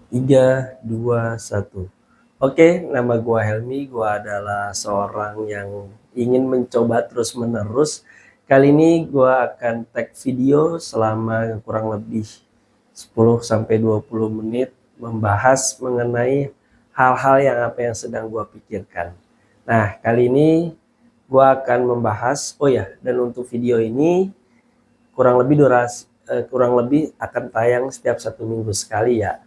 3, 2, 1. Oke, nama gua Helmi. Gua adalah seorang yang ingin mencoba terus-menerus. Kali ini gua akan tag video selama kurang lebih 10-20 menit membahas mengenai hal-hal yang sedang gua pikirkan. Nah, kali ini gua akan membahas, oh ya, dan untuk video ini kurang lebih akan tayang setiap 1 minggu sekali ya.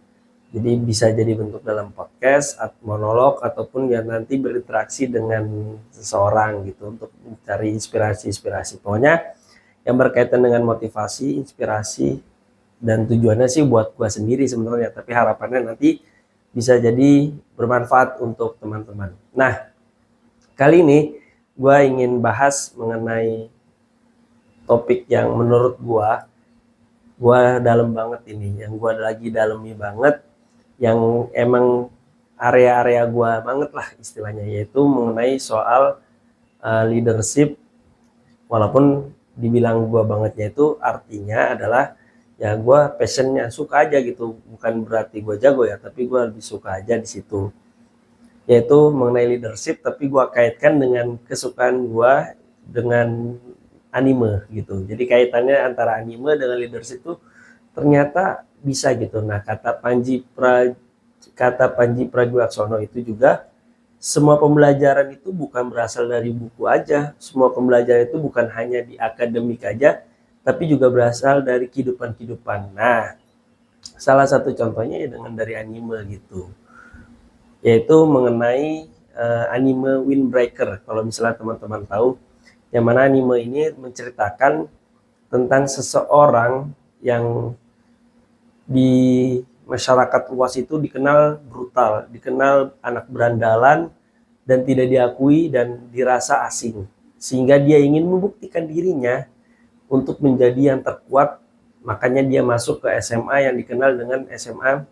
Jadi bisa jadi bentuk dalam podcast, monolog, ataupun ya nanti berinteraksi dengan seseorang gitu untuk mencari inspirasi-inspirasi. Pokoknya yang berkaitan dengan motivasi, inspirasi, dan tujuannya sih buat gua sendiri sebenarnya. Tapi harapannya nanti bisa jadi bermanfaat untuk teman-teman. Nah, kali ini gua ingin bahas mengenai topik yang menurut gua dalam banget ini, yang gua lagi dalemi banget, yang emang area-area gua banget lah istilahnya, yaitu mengenai soal leadership. Walaupun dibilang gua bangetnya itu artinya adalah ya gua passionnya, suka aja gitu, bukan berarti gua jago ya, tapi gua lebih suka aja di situ, yaitu mengenai leadership. Tapi gua kaitkan dengan kesukaan gua dengan anime gitu. Jadi kaitannya antara anime dengan leadership tuh ternyata bisa gitu. Nah, kata Panji Pragiwaksono itu juga, semua pembelajaran itu bukan berasal dari buku aja. Semua pembelajaran itu bukan hanya di akademik aja, tapi juga berasal dari kehidupan-kehidupan. Nah, salah satu contohnya ya dengan dari anime gitu, yaitu mengenai anime Windbreaker. Kalau misalnya teman-teman tahu, yang mana anime ini menceritakan tentang seseorang yang di masyarakat luas itu dikenal brutal, dikenal anak berandalan, dan tidak diakui dan dirasa asing. Sehingga dia ingin membuktikan dirinya untuk menjadi yang terkuat. Makanya dia masuk ke SMA yang dikenal dengan SMA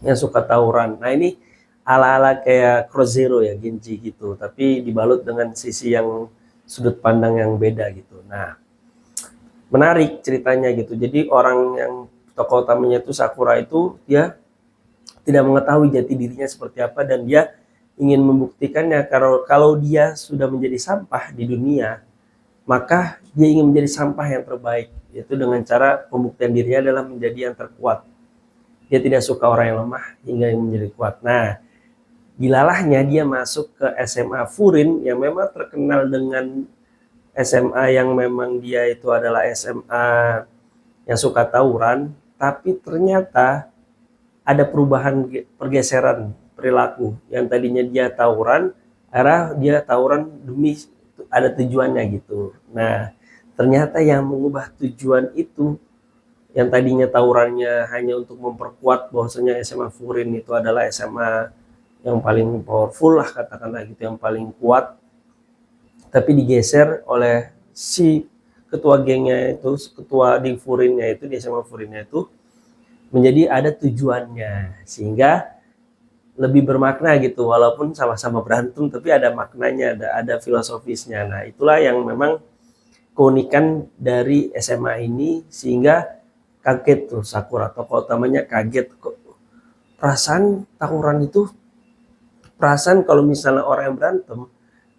yang suka tawuran. Nah, ini ala-ala kayak Cross Zero ya, Genji gitu, tapi dibalut dengan sisi yang sudut pandang yang beda gitu. Nah, menarik ceritanya gitu. Jadi orang yang tokoh utamanya itu Sakura itu, dia tidak mengetahui jati dirinya seperti apa, dan dia ingin membuktikannya kalau dia sudah menjadi sampah di dunia, maka dia ingin menjadi sampah yang terbaik, yaitu dengan cara pembuktian dirinya adalah menjadi yang terkuat. Dia tidak suka orang yang lemah hingga menjadi kuat. Nah, dilalahnya dia masuk ke SMA Furin yang memang terkenal dengan SMA yang memang dia itu adalah SMA yang suka tawuran, tapi ternyata ada perubahan, pergeseran perilaku. Yang tadinya dia tawuran, akhirnya dia tawuran demi ada tujuannya gitu. Nah, ternyata yang mengubah tujuan itu, yang tadinya tawurannya hanya untuk memperkuat bahwasanya SMA Furin itu adalah SMA yang paling powerful lah katakanlah gitu, yang paling kuat, tapi digeser oleh si ketua gengnya itu, ketua di Furinnya itu, di SMA Furinnya itu, menjadi ada tujuannya, sehingga lebih bermakna gitu. Walaupun sama-sama berantem, tapi ada maknanya, ada filosofisnya. Nah, itulah yang memang keunikan dari SMA ini, sehingga kaget tuh Sakura, tokoh utamanya kaget, kok perasaan tawuran itu, perasaan kalau misalnya orang yang berantem,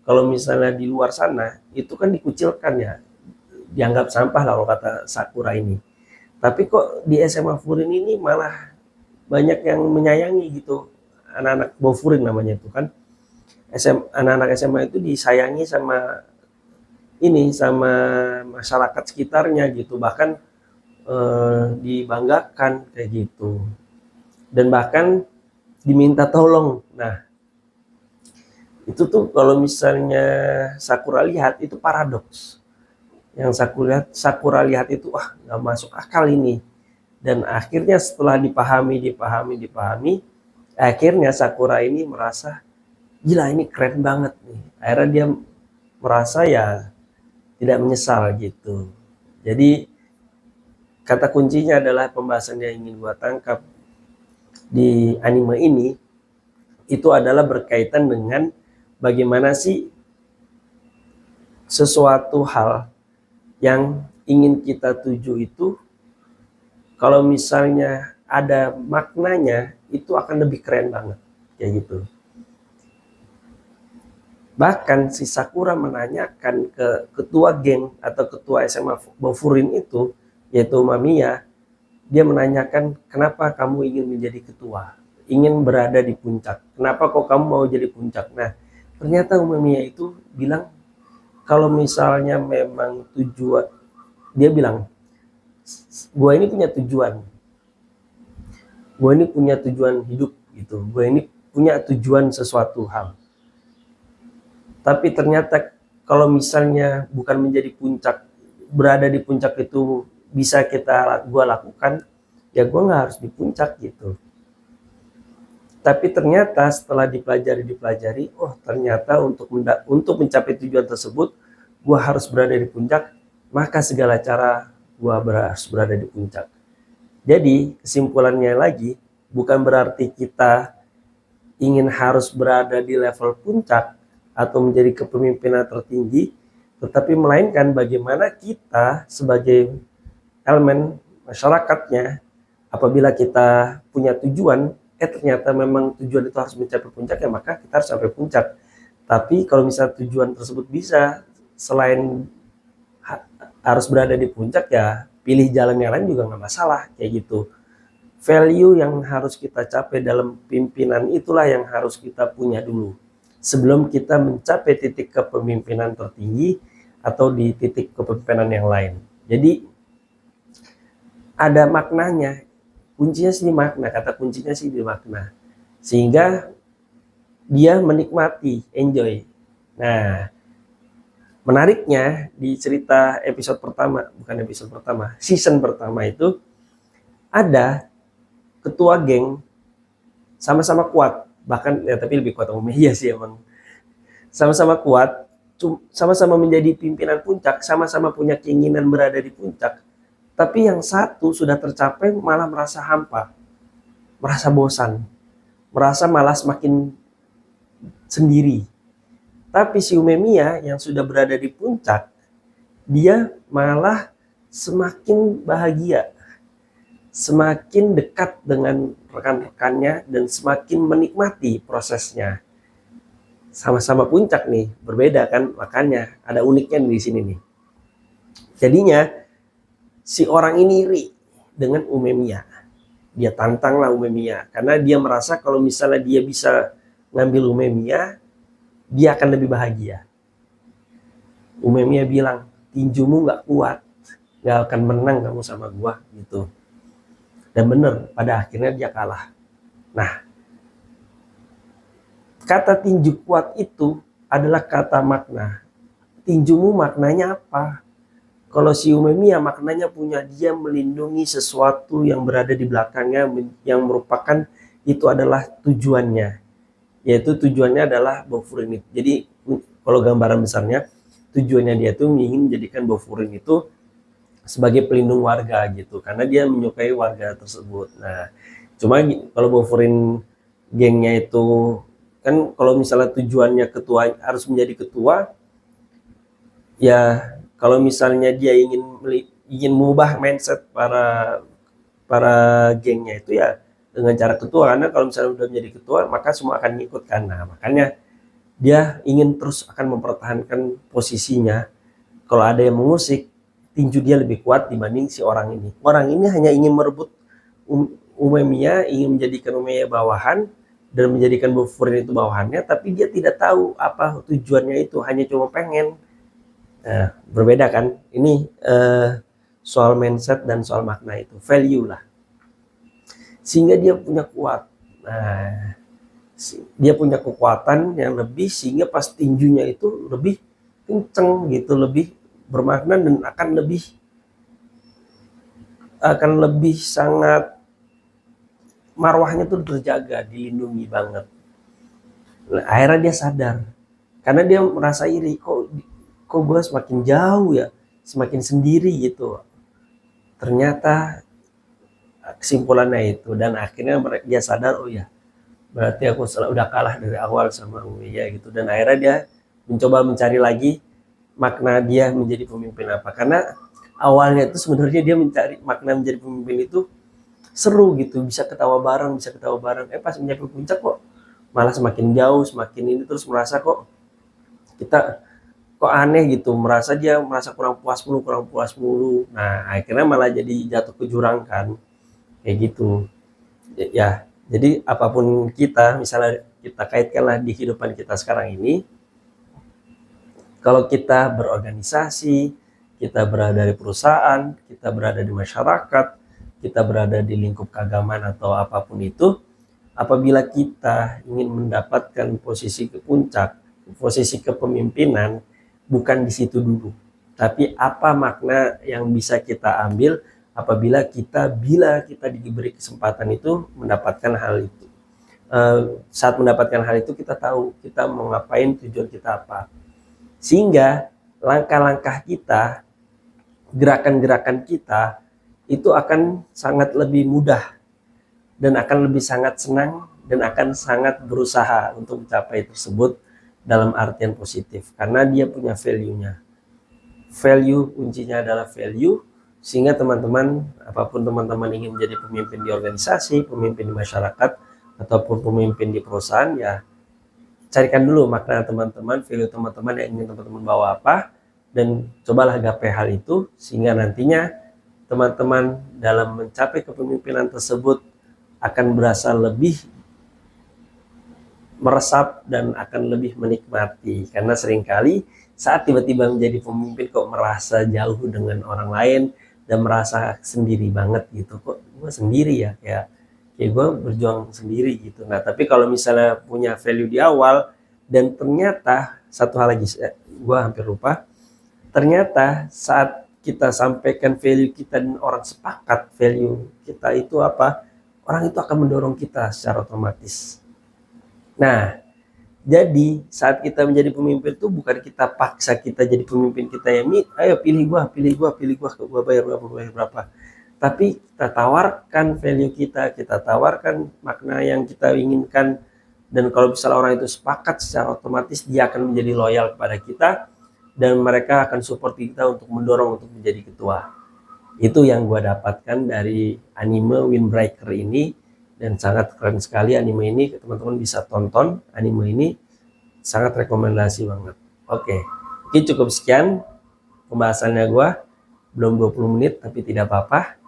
kalau misalnya di luar sana itu kan dikucilkan ya, dianggap sampah lah kalau kata Sakura ini. Tapi kok di SMA Furin ini malah banyak yang menyayangi gitu. Anak-anak Bofurin namanya itu kan. Anak-anak SMA itu disayangi sama sama masyarakat sekitarnya gitu. Bahkan dibanggakan kayak gitu. Dan bahkan diminta tolong. Nah, itu tuh kalau misalnya Sakura lihat itu paradoks. Yang Sakura lihat itu, wah, nggak masuk akal ini. Dan akhirnya setelah dipahami, akhirnya Sakura ini merasa, gila ini keren banget nih. Akhirnya dia merasa ya tidak menyesal gitu. Jadi kata kuncinya adalah pembahasan yang ingin gua tangkap di anime ini, itu adalah berkaitan dengan bagaimana sih sesuatu hal yang ingin kita tuju itu, kalau misalnya ada maknanya itu akan lebih keren banget kayak gitu. Bahkan si Sakura menanyakan ke ketua geng atau ketua SMA Bofurin itu, yaitu Mamiya, dia menanyakan kenapa kamu ingin menjadi ketua, ingin berada di puncak, kenapa kok kamu mau jadi puncak. Nah ternyata Mamiya itu bilang kalau misalnya memang tujuan, dia bilang gue ini punya tujuan, gue ini punya tujuan hidup gitu, gue ini punya tujuan sesuatu hal. Tapi ternyata kalau misalnya bukan menjadi puncak, berada di puncak itu bisa gue lakukan, ya gue nggak harus di puncak gitu. Tapi ternyata setelah dipelajari, oh ternyata untuk mencapai tujuan tersebut, gue harus berada di puncak, maka segala cara gue harus berada di puncak. Jadi kesimpulannya lagi, bukan berarti kita ingin harus berada di level puncak atau menjadi kepemimpinan tertinggi, tetapi melainkan bagaimana kita sebagai elemen masyarakatnya, apabila kita punya tujuan, ternyata memang tujuan itu harus mencapai puncak, ya maka kita harus sampai puncak. Tapi kalau misalnya tujuan tersebut bisa selain harus berada di puncak, ya pilih jalan yang lain juga nggak masalah kayak gitu. Value yang harus kita capai dalam pimpinan itulah yang harus kita punya dulu sebelum kita mencapai titik kepemimpinan tertinggi atau di titik kepemimpinan yang lain. Jadi ada maknanya, kuncinya sih makna, kata kuncinya sih di makna, sehingga dia menikmati, enjoy. Nah menariknya di cerita episode pertama, bukan episode pertama, season pertama itu ada ketua geng sama-sama kuat, bahkan ya tapi lebih kuat Umayyah sih emang, sama-sama kuat, sama-sama menjadi pimpinan puncak, sama-sama punya keinginan berada di puncak, tapi yang satu sudah tercapai malah merasa hampa, merasa bosan, merasa malas makin sendiri. Tapi si Umayyah yang sudah berada di puncak, dia malah semakin bahagia, semakin dekat dengan rekan-rekannya, dan semakin menikmati prosesnya. Sama-sama puncak nih, berbeda kan, makanya ada uniknya di sini nih. Jadinya si orang ini iri dengan Umayyah. Dia tantanglah Umayyah karena dia merasa kalau misalnya dia bisa ngambil Umayyah, dia akan lebih bahagia. Umayyah bilang, tinjumu nggak kuat, nggak akan menang kamu sama gua gitu. Dan benar, pada akhirnya dia kalah. Nah, kata tinju kuat itu adalah kata makna. Tinjumu maknanya apa? Kalau si Umayyah maknanya punya dia melindungi sesuatu yang berada di belakangnya, yang merupakan itu adalah tujuannya. Yaitu tujuannya adalah Bofurin. Jadi kalau gambaran besarnya, tujuannya dia tuh ingin menjadikan Bofurin itu sebagai pelindung warga gitu, karena dia menyukai warga tersebut. Nah, cuma kalau Bofurin gengnya itu kan kalau misalnya tujuannya ketua harus menjadi ketua, ya kalau misalnya dia ingin mengubah mindset para gengnya itu ya dengan cara ketua, karena kalau misalnya udah menjadi ketua maka semua akan ngikut kan. Nah, makanya dia ingin terus akan mempertahankan posisinya. Kalau ada yang mengusik, tinju dia lebih kuat dibanding si orang ini. Orang ini hanya ingin merebut Umayyah, ingin menjadikan Umayyah bawahan dan menjadikan Bofurin itu bawahannya, tapi dia tidak tahu apa tujuannya itu, hanya cuma pengen. Nah, berbeda kan? Ini soal mindset dan soal makna itu, value lah. Sehingga dia punya kuat. Nah, dia punya kekuatan yang lebih sehingga pas tinjunya itu lebih kenceng gitu, lebih bermakna dan akan lebih sangat, marwahnya tuh terjaga, dilindungi banget. Nah, akhirnya dia sadar karena dia merasa iri, kok gue semakin jauh ya, semakin sendiri gitu. Ternyata kesimpulannya itu, dan akhirnya dia sadar, oh ya berarti aku udah kalah dari awal sama Umayyah gitu. Dan akhirnya dia mencoba mencari lagi makna dia menjadi pemimpin apa, karena awalnya itu sebenarnya dia mencari makna menjadi pemimpin itu seru gitu, bisa ketawa bareng, pas mencapai puncak kok malah semakin jauh, semakin ini, terus merasa kok kita kok aneh gitu, merasa kurang puas mulu. Nah, akhirnya malah jadi jatuh ke jurang kan, kayak gitu. Ya, jadi apapun kita, misalnya kita kaitkanlah di kehidupan kita sekarang ini, kalau kita berorganisasi, kita berada di perusahaan, kita berada di masyarakat, kita berada di lingkup keagamaan atau apapun itu, apabila kita ingin mendapatkan posisi ke puncak, posisi kepemimpinan, bukan di situ dulu. Tapi apa makna yang bisa kita ambil bila kita diberi kesempatan itu mendapatkan hal itu. Saat mendapatkan hal itu kita tahu kita mau ngapain, tujuan kita apa. Sehingga langkah-langkah kita, gerakan-gerakan kita itu akan sangat lebih mudah dan akan lebih sangat senang dan akan sangat berusaha untuk mencapai tersebut dalam artian positif karena dia punya value-nya. Value kuncinya adalah value, sehingga teman-teman, apapun teman-teman ingin menjadi pemimpin di organisasi, pemimpin di masyarakat, ataupun pemimpin di perusahaan, ya carikan dulu makna teman-teman, value teman-teman yang ingin teman-teman bawa apa, dan cobalah gapai hal itu, sehingga nantinya teman-teman dalam mencapai kepemimpinan tersebut akan berasa lebih meresap dan akan lebih menikmati. Karena seringkali saat tiba-tiba menjadi pemimpin kok merasa jauh dengan orang lain dan merasa sendiri banget gitu, kok gue sendiri ya, kayak gue berjuang sendiri gitu. Nah, tapi kalau misalnya punya value di awal, dan ternyata satu hal lagi, gue hampir lupa, ternyata saat kita sampaikan value kita dan orang sepakat value kita itu apa, orang itu akan mendorong kita secara otomatis. Nah, jadi saat kita menjadi pemimpin itu bukan kita paksa kita jadi pemimpin kita yang ayo pilih gua, gua bayar berapa. Tapi kita tawarkan value kita tawarkan makna yang kita inginkan, dan kalau misalnya orang itu sepakat, secara otomatis dia akan menjadi loyal kepada kita dan mereka akan support kita untuk mendorong untuk menjadi ketua. Itu yang gua dapatkan dari anime Windbreaker ini, dan sangat keren sekali anime ini. Teman-teman bisa tonton anime ini, sangat rekomendasi banget. Oke, mungkin cukup sekian pembahasannya gue, belum 20 menit tapi tidak apa-apa.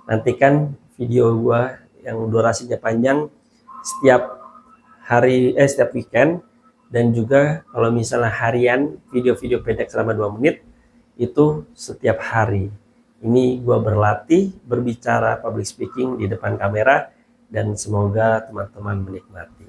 Nantikan video gue yang durasinya panjang setiap hari, setiap weekend, dan juga kalau misalnya harian video-video pendek selama 2 menit itu setiap hari. Ini gue berlatih berbicara public speaking di depan kamera, dan semoga teman-teman menikmati.